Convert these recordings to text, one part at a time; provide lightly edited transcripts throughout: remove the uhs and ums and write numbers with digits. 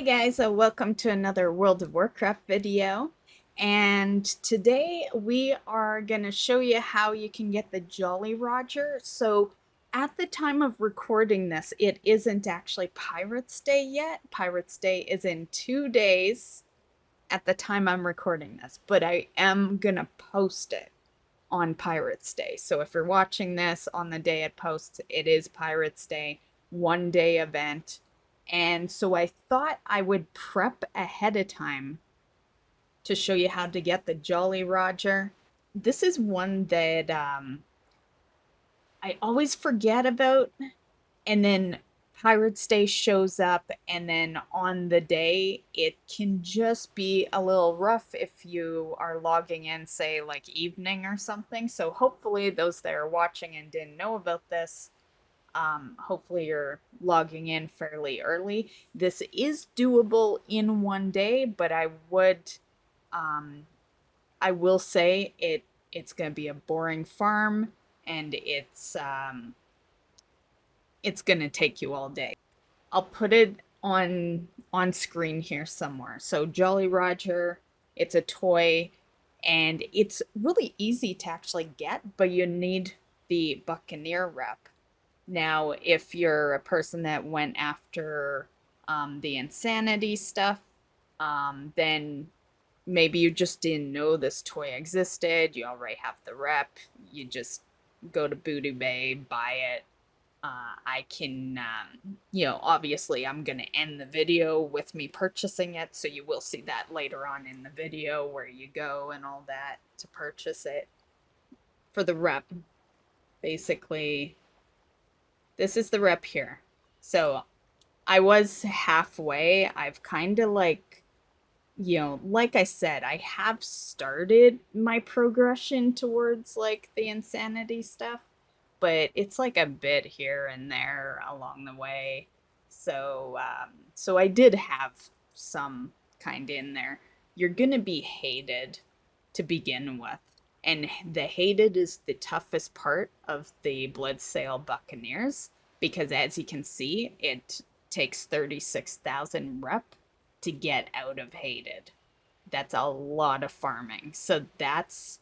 Hey guys, welcome to another World of Warcraft video. And today we are going to show you how you can get the Jolly Roger. So at the time of recording this, it isn't actually Pirates Day yet. Pirates Day is in 2 days at the time I'm recording this, but I am going to post it on Pirates Day. So if you're watching this on the day it posts, it is Pirates Day, 1-day event. And so I thought I would prep ahead of time to show you how to get the Jolly Roger. This is one that I always forget about, and then Pirates Day shows up, and then on the day it can just be a little rough if you are logging in, say, like evening or something. So hopefully those that are watching and didn't know about this, hopefully you're logging in fairly early. This is doable in 1 day, but I will say it's going to be a boring farm, and it's going to take you all day. I'll put it on screen here somewhere. So Jolly Roger, it's a toy, and it's really easy to actually get, but you need the Buccaneer Rep. Now, if you're a person that went after the insanity stuff, then maybe you just didn't know this toy existed. You already have the rep. You just go to Booty Bay, buy it. I can, obviously I'm going to end the video with me purchasing it, so you will see that later on in the video where you go and all that to purchase it. For the rep, basically, this is the rep here. So I was halfway. I've kind of like I said, I have started my progression towards like the insanity stuff, but it's like a bit here and there along the way. So I did have some kind in there. You're gonna be hated to begin with. And the hated is the toughest part of the Bloodsail Buccaneers, because as you can see, it takes 36,000 rep to get out of hated. That's a lot of farming. So that's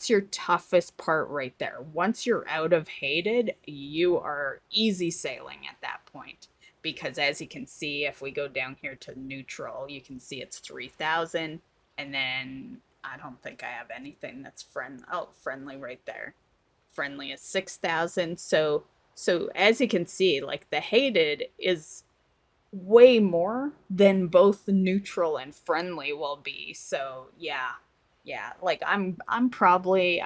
your toughest part right there. Once you're out of hated, you are easy sailing at that point. Because as you can see, if we go down here to neutral, you can see it's 3,000, and then I don't think I have anything that's friendly right there. Friendly is 6,000. So as you can see, like the hated is way more than both neutral and friendly will be. So yeah, like I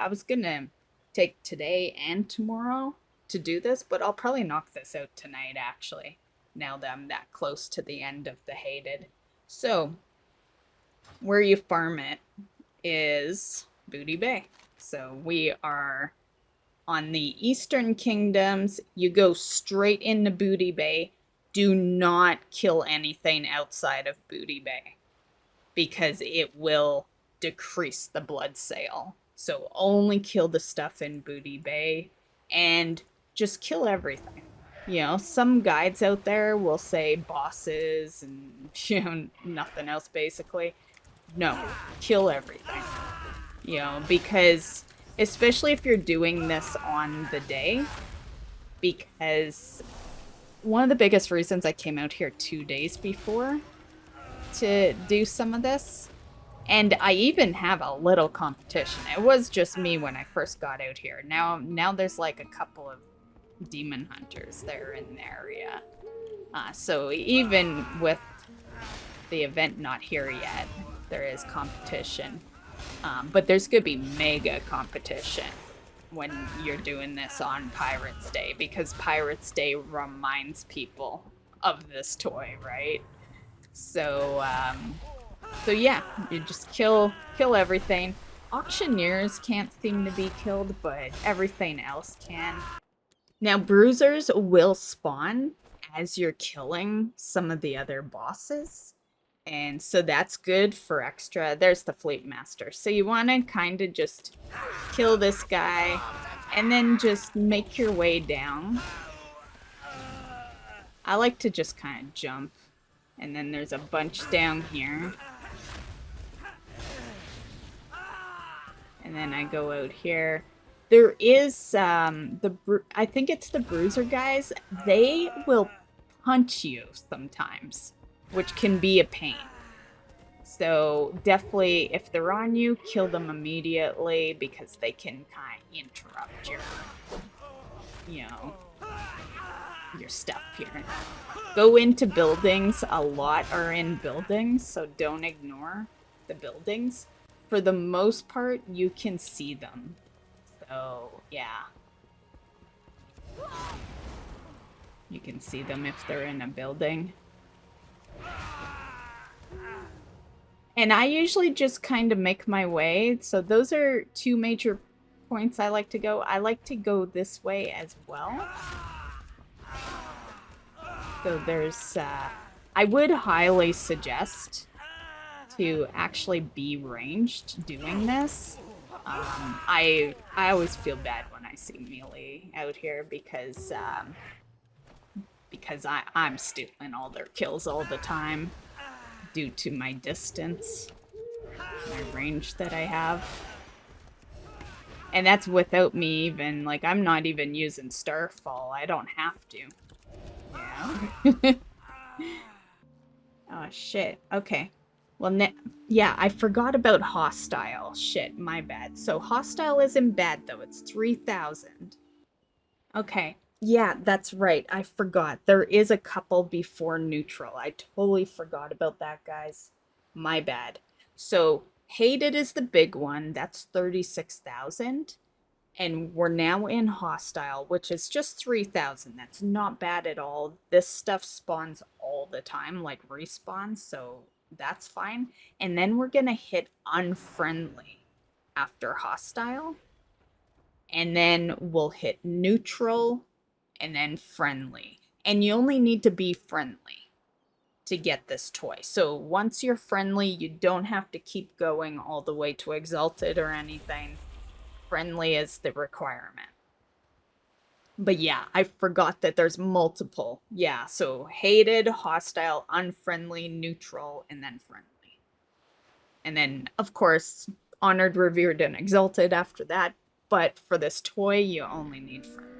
was gonna take today and tomorrow to do this, but I'll probably knock this out tonight actually, now that I'm that close to the end of the hated. So where you farm it is Booty Bay. So we are on the Eastern Kingdoms. You go straight into Booty Bay. Do not kill anything outside of Booty Bay, because it will decrease the Bloodsail. So only kill the stuff in Booty Bay, and just kill everything. Some guides out there will say bosses and nothing else basically. No, kill everything. Because especially if you're doing this on the day, because one of the biggest reasons I came out here 2 days before to do some of this, and I even have a little competition. It was just me when I first got out here. Now there's like a couple of demon hunters there in the area. So even with the event not here yet, there is competition. But there's gonna be mega competition when you're doing this on Pirates Day, because Pirates Day reminds people of this toy, right? So yeah, you just kill everything. Auctioneers can't seem to be killed, but everything else can. Now, bruisers will spawn as you're killing some of the other bosses, and so that's good for extra. There's the Fleet Master. So you want to kind of just kill this guy and then just make your way down. I like to just kind of jump And then there's a bunch down here. And then I go out here. There is I think it's the bruiser guys. They will punch you sometimes, which can be a pain. So definitely, if they're on you, kill them immediately because they can kind of interrupt your, your stuff here. Go into buildings. A lot are in buildings, so don't ignore the buildings. For the most part, you can see them. So, yeah. You can see them if they're in a building. And I usually just kind of make my way. So those are two major points I like to go. I like to go this way as well. So there's, I would highly suggest to actually be ranged doing this. I always feel bad when I see melee out here because I'm stealing all their kills all the time due to my distance, my range that I have. And that's without me even, like, I'm not even using Starfall. I don't have to. Yeah. Oh, shit. Okay. Well, yeah, I forgot about Hostile. Shit, my bad. So Hostile isn't bad, though. It's 3,000. Okay. Yeah, that's right. I forgot. There is a couple before neutral. I totally forgot about that, guys. My bad. So Hated is the big one. That's 36,000. And we're now in Hostile, which is just 3,000. That's not bad at all. This stuff spawns all the time, like respawns, so that's fine. And then we're going to hit Unfriendly after Hostile. And then we'll hit Neutral and then Friendly. And you only need to be friendly to get this toy. So once you're friendly, you don't have to keep going all the way to Exalted or anything. Friendly is the requirement. But yeah, I forgot that there's multiple. Yeah, so Hated, Hostile, Unfriendly, Neutral, and then Friendly. And then, of course, Honored, Revered, and Exalted after that. But for this toy, you only need Friendly.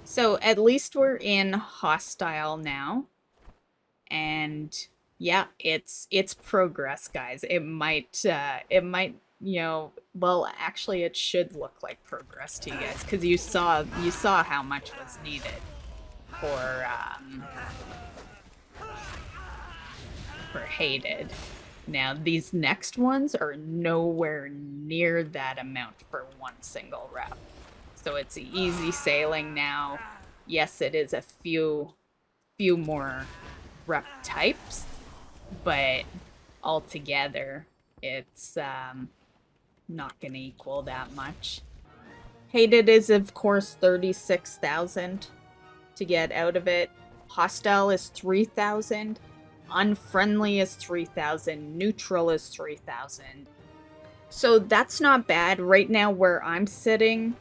So at least we're in Hostile now. And yeah, it's progress, guys. It might, well, actually it should look like progress to you guys because you saw how much was needed for Hated. Now these next ones are nowhere near that amount for one single rep. So it's easy sailing now. Yes, it is a few more rep types, but altogether it's not gonna equal that much. Hated is of course 36,000 to get out of it. Hostile is 3,000. Unfriendly is 3,000. Neutral is 3,000. So that's not bad. Right now where I'm sitting,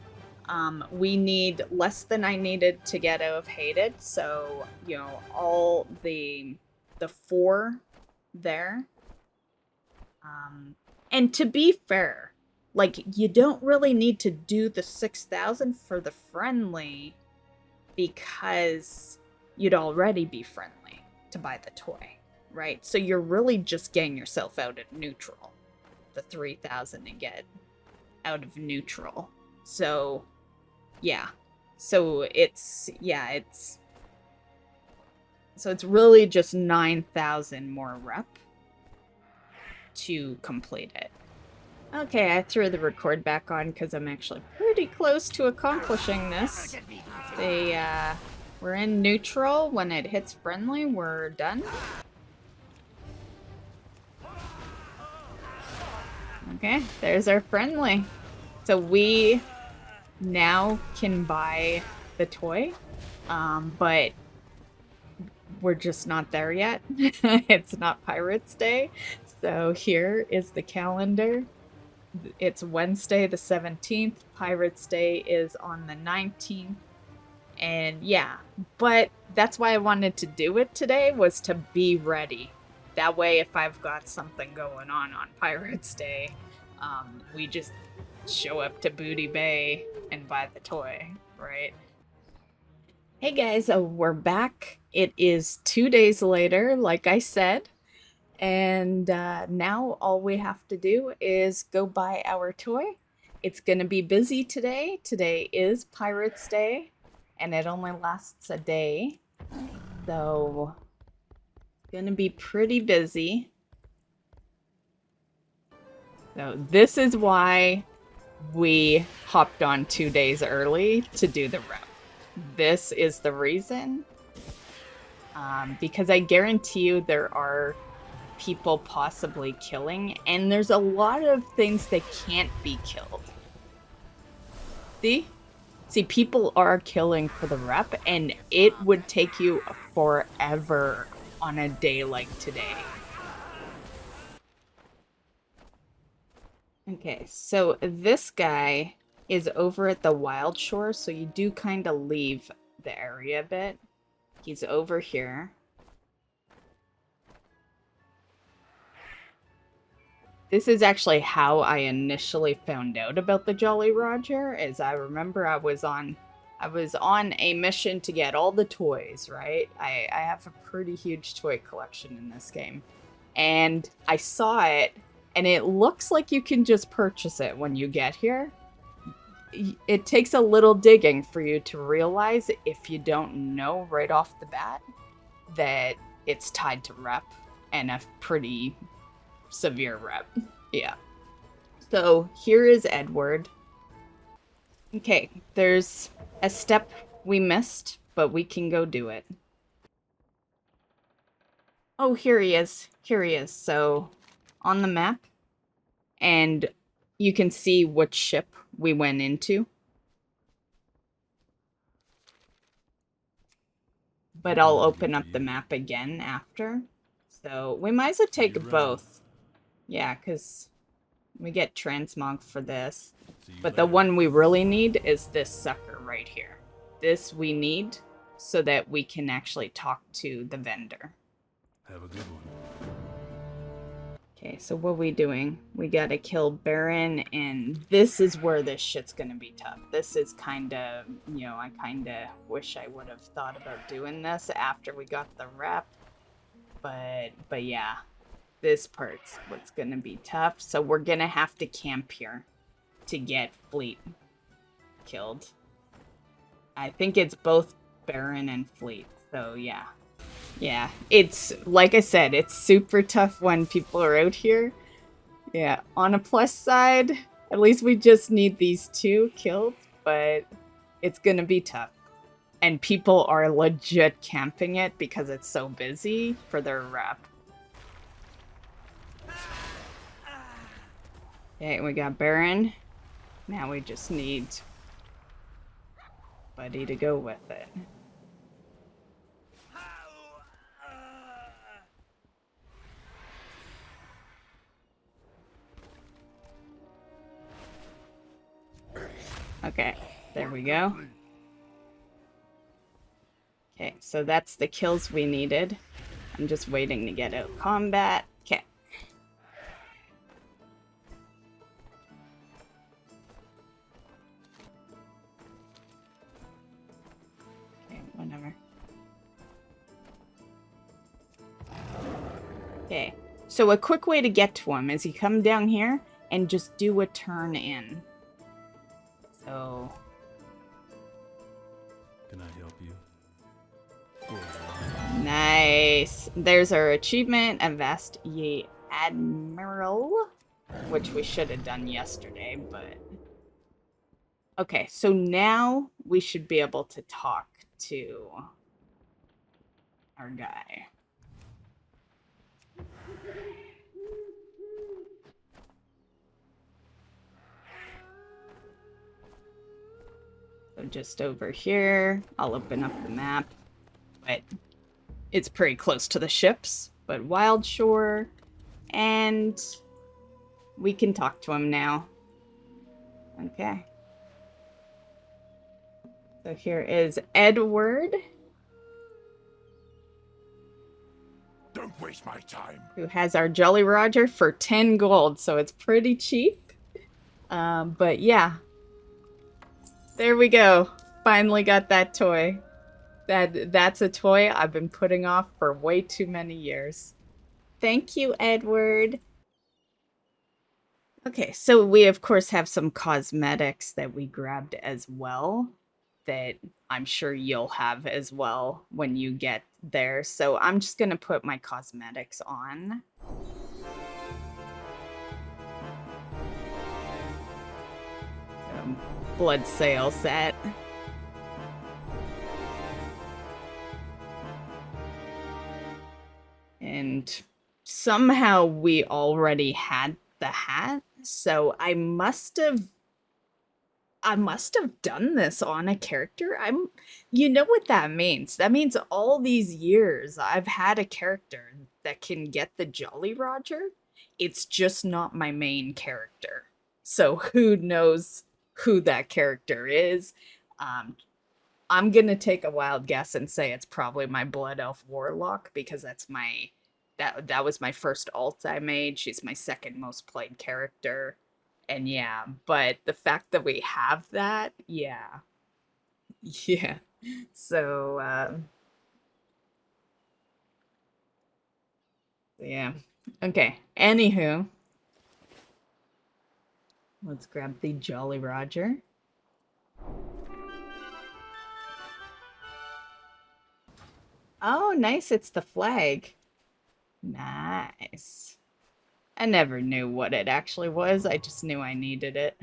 we need less than I needed to get out of Hated. So, all the 4 there. And to be fair, like, you don't really need to do the 6,000 for the friendly because you'd already be friendly to buy the toy, right? So you're really just getting yourself out at neutral. The 3,000 to get out of neutral. So, yeah. So it's really just 9,000 more rep to complete it. Okay, I threw the record back on because I'm actually pretty close to accomplishing this. We're in neutral. When it hits friendly, we're done. Okay, there's our friendly. So we now can buy the toy, but we're just not there yet. It's not Pirates Day. So here is the calendar. It's Wednesday the 17th. Pirates Day is on the 19th. And yeah, but that's why I wanted to do it today, was to be ready. That way, if I've got something going on Pirates Day, we just show up to Booty Bay and buy the toy, right? Hey guys, we're back. It is 2 days later, like I said, and now all we have to do is go buy our toy. It's gonna be busy today. Today is Pirates Day, and it only lasts a day, so it's gonna be pretty busy. So this is why we hopped on 2 days early to do the rep. This is the reason. Because I guarantee you there are people possibly killing, and there's a lot of things that can't be killed. See, people are killing for the rep, and it would take you forever on a day like today. Okay, so this guy is over at the Wild Shore, so you do kind of leave the area a bit. He's over here. This is actually how I initially found out about the Jolly Roger, as I remember I was on a mission to get all the toys, right? I have a pretty huge toy collection in this game. And I saw it, and it looks like you can just purchase it when you get here. It takes a little digging for you to realize, if you don't know right off the bat, that it's tied to rep, and a pretty severe rep. Yeah. So here is Edward. Okay, there's a step we missed, but we can go do it. Oh, here he is. Here he is. So on the map, and you can see which ship we went into. But I'll open up the map again after. So we might as well take both. Yeah, because we get transmog for this. But the one we really need is this sucker right here. This we need so that we can actually talk to the vendor. Have a good one. Okay, so what are we doing? We gotta kill Baron, and this is where this shit's gonna be tough. This is kinda, you know, I kinda wish I would have thought about doing this after we got the rep. But yeah, this part's what's gonna be tough. So we're gonna have to camp here to get Fleet killed. I think it's both Baron and Fleet, so yeah. Yeah, it's, like I said, it's super tough when people are out here. Yeah, on a plus side, at least we just need these two killed, but it's gonna be tough. And people are legit camping it because it's so busy for their rep. Okay, we got Baron. Now we just need Buddy to go with it. Okay, there we go. Okay, so that's the kills we needed. I'm just waiting to get out combat. Okay. Okay, whatever. Okay, so a quick way to get to him is you come down here and just do a turn in. So... Can I help you? Nice. There's our achievement, Avast Ye Admiral, which we should have done yesterday, but... Okay, so now we should be able to talk to our guy. So just over here, I'll open up the map, but it's pretty close to the ships, but Wild Shore, and we can talk to him now. Okay. So here is Edward. Don't waste my time. Who has our Jolly Roger for 10 gold, so it's pretty cheap. But yeah. There we go. Finally got that toy. That's a toy I've been putting off for way too many years. Thank you, Edward. Okay, so we of course have some cosmetics that we grabbed as well that I'm sure you'll have as well when you get there. So I'm just gonna put my cosmetics on. Bloodsail set. And somehow we already had the hat, so I must have done this on a character. You know what that means? That means all these years I've had a character that can get the Jolly Roger. It's just not my main character. So who knows who that character is? I'm gonna take a wild guess and say it's probably my Blood Elf Warlock because that's my that was my first alt I made. She's my second most played character. And yeah, but the fact that we have that, yeah. Yeah. So yeah. Okay. Anywho, let's grab the Jolly Roger. Oh, nice. It's the flag. Nice. I never knew what it actually was. I just knew I needed it.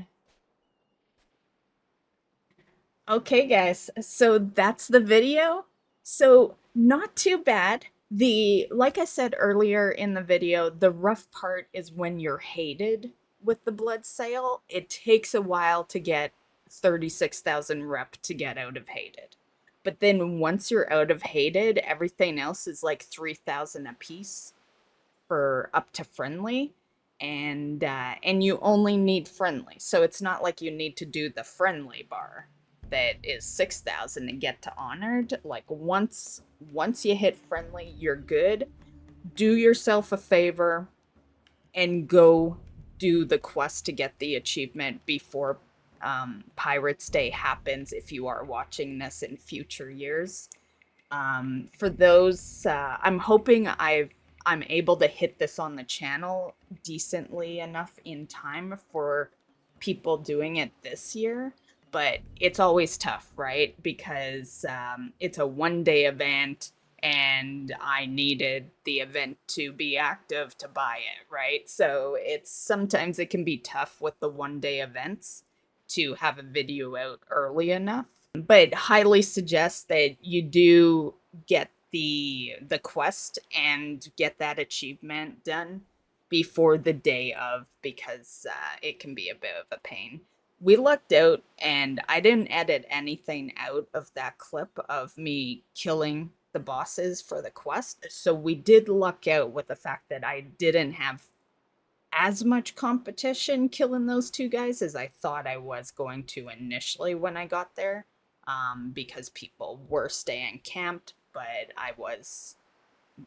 Okay, guys. So that's the video. So not too bad. Like I said earlier in the video, the rough part is when you're hated with the Bloodsail. It takes a while to get 36,000 rep to get out of hated. But then once you're out of hated, everything else is like 3,000 a piece for up to friendly, and you only need friendly, so it's not like you need to do the friendly bar that is 6,000 to get to honored. Like once you hit friendly, you're good. Do yourself a favor and go do the quest to get the achievement before Pirates Day happens if you are watching this in future years. For those, I'm hoping I'm able to hit this on the channel decently enough in time for people doing it this year. But it's always tough, right? Because it's a one-day event and I needed the event to be active to buy it, right? So sometimes it can be tough with the one-day events to have a video out early enough. But highly suggest that you do get the quest and get that achievement done before the day of, because it can be a bit of a pain. We lucked out and I didn't edit anything out of that clip of me killing the bosses for the quest, so we did luck out with the fact that I didn't have as much competition killing those two guys as I thought I was going to initially when I got there, because people were staying camped, but I was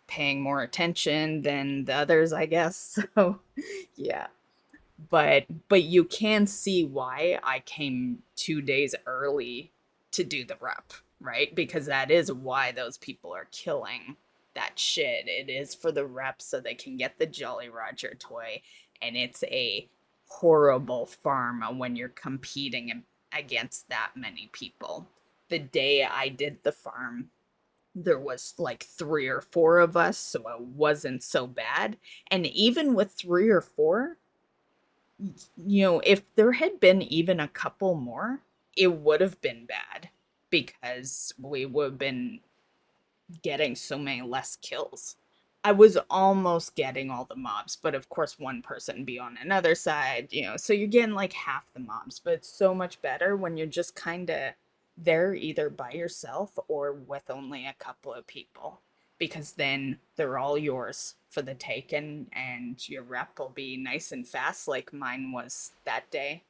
paying more attention than the others, I guess. So yeah, but you can see why I came 2 days early to do the rep, right? Because that is why those people are killing that shit. It is for the rep so they can get the Jolly Roger toy, and it's a horrible farm when you're competing against that many people. The day I did the farm, there was like 3 or 4 of us, so it wasn't so bad. And even with 3 or 4, you know, if there had been even a couple more, it would have been bad because we would have been getting so many less kills. I was almost getting all the mobs, but of course one person be on another side, you know, so you're getting like half the mobs, but it's so much better when you're just kind of there either by yourself or with only a couple of people, because then they're all yours for the taking and your rep will be nice and fast like mine was that day.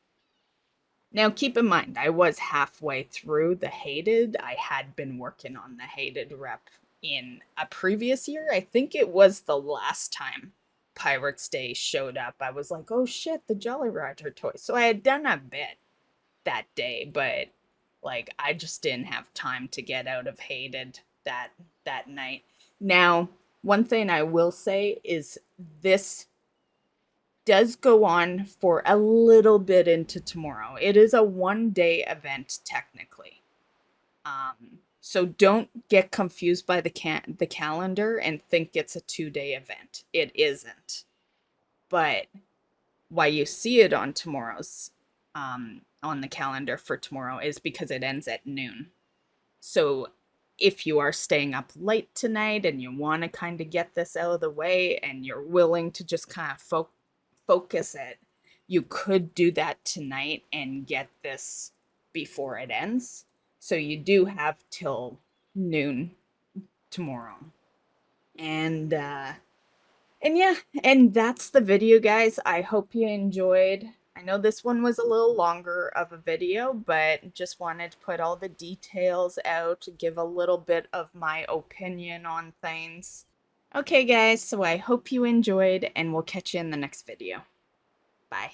Now, keep in mind, I was halfway through the Hated. I had been working on the Hated rep in a previous year. I think it was the last time Pirates Day showed up. I was like, oh shit, the Jolly Roger toy. So I had done a bit that day, but like I just didn't have time to get out of Hated that night. Now, one thing I will say is this does go on for a little bit into tomorrow. It is a 1-day event technically. So don't get confused by the calendar and think it's a 2-day event. It isn't. But why you see it on tomorrow's on the calendar for tomorrow is because it ends at noon. So if you are staying up late tonight and you want to kind of get this out of the way and you're willing to just kind of focus it, you could do that tonight and get this before it ends. So you do have till noon tomorrow. And yeah, and that's the video, guys. I hope you enjoyed. I know this one was a little longer of a video, but just wanted to put all the details out, give a little bit of my opinion on things. Okay, guys, so I hope you enjoyed, and we'll catch you in the next video. Bye.